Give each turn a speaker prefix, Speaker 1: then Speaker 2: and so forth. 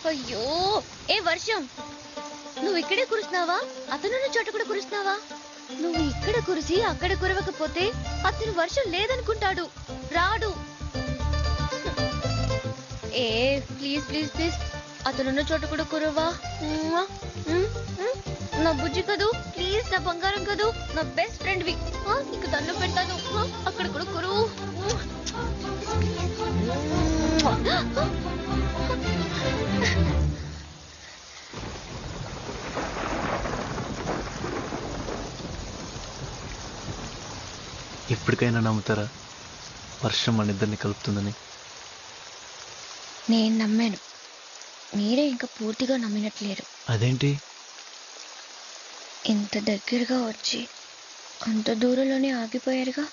Speaker 1: అయ్యో ఏ వర్షం, నువ్వు ఇక్కడే కురుస్తున్నావా? అతనున్న చోట కూడా కురుస్తున్నావా? నువ్వు ఇక్కడ కురిసి అక్కడ కురవకపోతే అతను వర్షం లేదనుకుంటాడు, రాడు. ఏ ప్లీజ్ ప్లీజ్ ప్లీజ్ అతనున్న చోట కూడా కురవా? నా బుజ్జి కదూ, ప్లీజ్ నా బంగారం కదూ, నా బెస్ట్ ఫ్రెండ్ వి, నీకు దండం పెడతాను. అక్కడ కూడా కురువు.
Speaker 2: ఎప్పటికైనా నమ్ముతారా వర్షం మన ఇద్దరిని కలుపుతుందని?
Speaker 1: నేను నమ్మాను, మీరే ఇంకా పూర్తిగా నమ్మినట్లేరు.
Speaker 2: అదేంటి?
Speaker 1: ఇంత దగ్గరగా వచ్చి అంత దూరంలోనే ఆగిపోయారుగా.